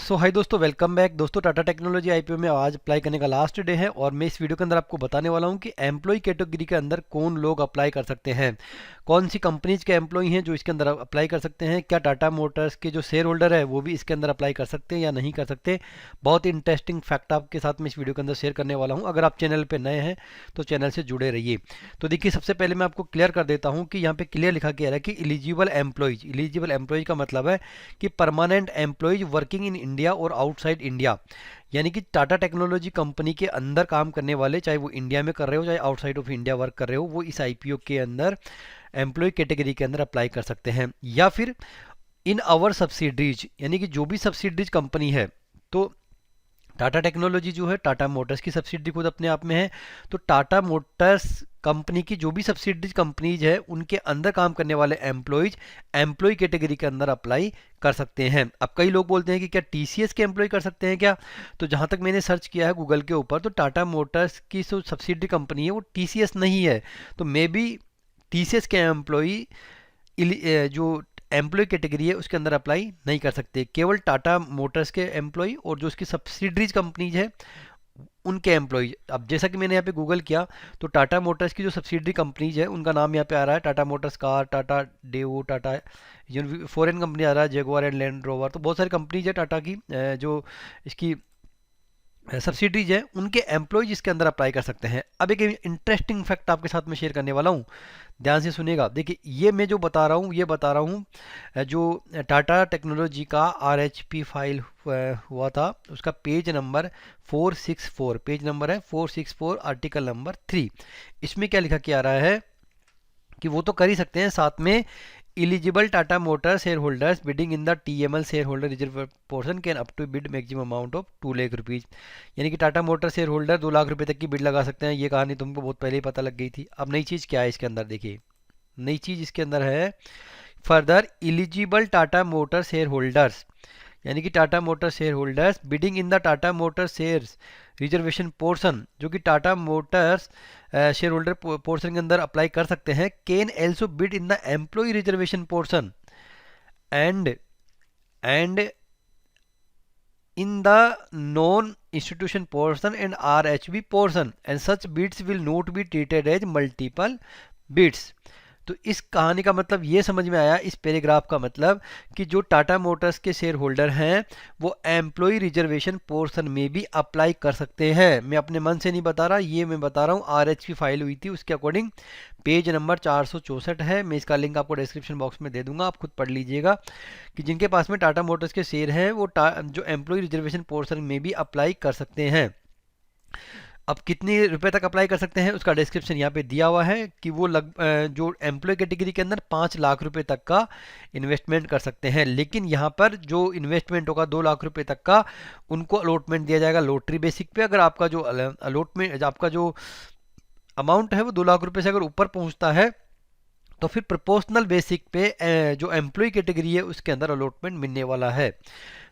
सो हाय दोस्तों, welcome back. दोस्तों, Tata technology IPO में आज अप्लाई करने का लास्ट डे है और मैं इस वीडियो के अंदर आपको बताने वाला हूं कि एम्प्लॉय कैटेगरी के अंदर कौन लोग अप्लाई कर सकते हैं, कौन सी कंपनीज के एम्प्लॉय हैं जो इसके अंदर अप्लाई कर सकते हैं, क्या टाटा मोटर्स के जो शेयर होल्डर है वो भी इसके अंदर अप्लाई कर सकते हैं या नहीं कर सकते। बहुत ही इंटरेस्टिंग फैक्ट आपके साथ मैं इस वीडियो के अंदर शेयर करने वाला हूँ। अगर आप चैनल पर नए हैं तो चैनल से जुड़े रहिए। तो देखिए, सबसे पहले मैं आपको क्लियर कर देता हूँ कि यहाँ पे क्लियर लिखा गया है कि एलिजिबल एम्प्लॉयज। एलिजिबल एम्प्लॉयज का मतलब है कि permanent employees working in India और आउटसाइड इंडिया, यानी कि टाटा टेक्नोलॉजी कंपनी के अंदर काम करने वाले, चाहे वो इंडिया में कर रहे हो चाहे आउटसाइड ऑफ इंडिया वर्क कर रहे हो, वो इस आईपीओ के अंदर एम्प्लॉय कैटेगरी के अंदर अप्लाई कर सकते हैं। या फिर इन आवर सब्सिडरीज, यानी कि जो भी सब्सिडरीज कंपनी है, तो टाटा टेक्नोलॉजी जो है टाटा मोटर्स की सब्सिडरी खुद अपने आप में है, तो टाटा मोटर्स कंपनी की जो भी सब्सिडरीज कंपनीज है उनके अंदर काम करने वाले एम्प्लॉयज एम्प्लॉय कैटेगरी के अंदर अप्लाई कर सकते हैं। अब कई लोग बोलते हैं कि क्या टीसीएस के एम्प्लॉय कर सकते हैं क्या? तो जहां तक मैंने सर्च किया है गूगल के ऊपर, तो टाटा मोटर्स की जो सब्सिडरी कंपनी है वो टीसीएस नहीं है, तो मे बी टीसीएस के एम्प्लॉय जो एम्प्लॉय कैटेगरी है उसके अंदर अप्लाई नहीं कर सकते। केवल टाटा मोटर्स के एम्प्लॉय और जो उसकी सब्सिडरीज कंपनीज है उनके एम्प्लॉय। अब जैसा कि मैंने यहाँ पे गूगल किया तो टाटा मोटर्स की जो सब्सिडरी कंपनीज है उनका नाम यहाँ पे आ रहा है Tata Motors car, Tata Daewoo, Tata foreign company आ रहा है जगुआर एंड लैंड रोवर। तो बहुत सारी कंपनीज है टाटा की जो इसकी सब्सिडीज है, उनके एम्प्लॉयज इसके अंदर अप्लाई कर सकते हैं। अब एक इंटरेस्टिंग फैक्ट आपके साथ में शेयर करने वाला हूँ, ध्यान से सुनिएगा। देखिए, ये मैं जो बता रहा हूँ ये बता रहा हूँ जो टाटा टेक्नोलॉजी का आरएचपी फाइल हुआ था उसका पेज नंबर 464, पेज नंबर है 464, आर्टिकल नंबर 3। इसमें क्या लिखा क्या आ रहा है कि वो तो कर ही सकते हैं, साथ में eligible Tata motor shareholders bidding in the TML shareholder reserve portion can up to bid maximum amount of 2 lakh rupees. यानी कि Tata motor shareholder 2 lakh रुपए तक की बिड लगा सकते हैं। ये कहानी तुमको बहुत पहले ही पता लग गई थी। अब नई चीज़ क्या है इसके अंदर, देखिए नई चीज़ इसके अंदर है further eligible Tata motor shareholders, यानी कि Tata motor shareholders bidding in the Tata motor shares reservation portion, जो कि Tata motors shareholder portion के अंदर अप्लाई कर सकते हैं, can also bid in the employ reservation portion and in the non institution portion and RHB portion and such bids will not be treated as multiple bids. तो इस कहानी का मतलब ये समझ में आया, इस पैराग्राफ का मतलब कि जो टाटा मोटर्स के शेयर होल्डर हैं वो एम्प्लॉय रिजर्वेशन पोर्शन में भी अप्लाई कर सकते हैं। मैं अपने मन से नहीं बता रहा, ये मैं बता रहा हूँ आरएचपी फाइल हुई थी उसके अकॉर्डिंग। पेज नंबर 464 है, मैं इसका लिंक आपको डिस्क्रिप्शन बॉक्स में दे दूंगा, आप खुद पढ़ लीजिएगा कि जिनके पास में टाटा मोटर्स के शेयर हैं वो जो एम्प्लॉय रिजर्वेशन पोर्शन में भी अप्लाई कर सकते हैं। अब कितने रुपए तक अप्लाई कर सकते हैं उसका डिस्क्रिप्शन यहाँ पे दिया हुआ है कि वो जो एम्प्लॉय कैटेगरी के अंदर 5 लाख रुपए तक का इन्वेस्टमेंट कर सकते हैं। लेकिन यहाँ पर जो इन्वेस्टमेंट होगा 2 लाख रुपए तक का, उनको अलॉटमेंट दिया जाएगा लॉटरी बेसिक पे। अगर आपका जो अलॉटमेंट, आपका जो अमाउंट है वो 2 लाख रुपए से अगर ऊपर पहुँचता है तो फिर प्रोपोर्शनल बेसिक पे जो एम्प्लॉय कैटेगरी है उसके अंदर अलॉटमेंट मिलने वाला है।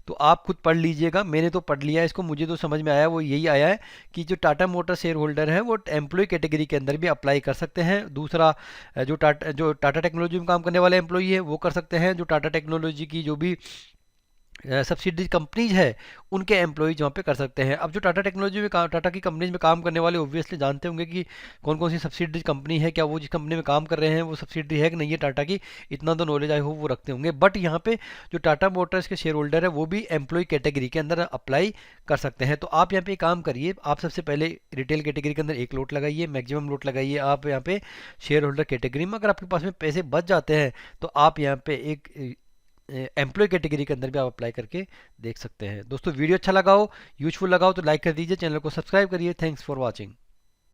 तो आप खुद पढ़ लीजिएगा, मैंने तो पढ़ लिया है इसको, मुझे तो समझ में आया वो यही आया है कि जो टाटा मोटर शेयर होल्डर है वो एम्प्लॉय कैटेगरी के अंदर भी अप्लाई कर सकते हैं। दूसरा जो टाटा टेक्नोलॉजी में काम करने वाले एम्प्लॉई है वो कर सकते हैं। जो टाटा टेक्नोलॉजी की जो भी सब्सिडरी कंपनीज है उनके एम्प्लॉयज वहाँ पे कर सकते हैं। अब जो टाटा टेक्नोलॉजी में टाटा की कंपनीज में काम करने वाले ऑब्वियसली जानते होंगे कि कौन कौन सी सब्सिडरी कंपनी है, क्या वो जिस कंपनी में काम कर रहे हैं वो सब्सिडरी है कि नहीं है टाटा की, इतना तो नॉलेज आई हो वो रखते होंगे। बट यहाँ पे जो टाटा मोटर्स के शेयर होल्डर है वो भी एम्प्लॉय कैटेगरी के अंदर अप्लाई कर सकते हैं। तो आप यहाँ पे काम करिए, आप सबसे पहले रिटेल कैटेगरी के अंदर 1 लोट लगाइए, मैक्सिमम लोट लगाइए आप यहाँ पे शेयर होल्डर कैटेगरी में। अगर आपके पास में पैसे बच जाते हैं तो आप यहाँ पे एक एम्प्लॉय कैटेगरी के अंदर भी आप अप्लाई करके देख सकते हैं। दोस्तों, वीडियो अच्छा लगा हो, यूजफुल लगा हो तो लाइक कर दीजिए, चैनल को सब्सक्राइब करिए। Thanks for watching.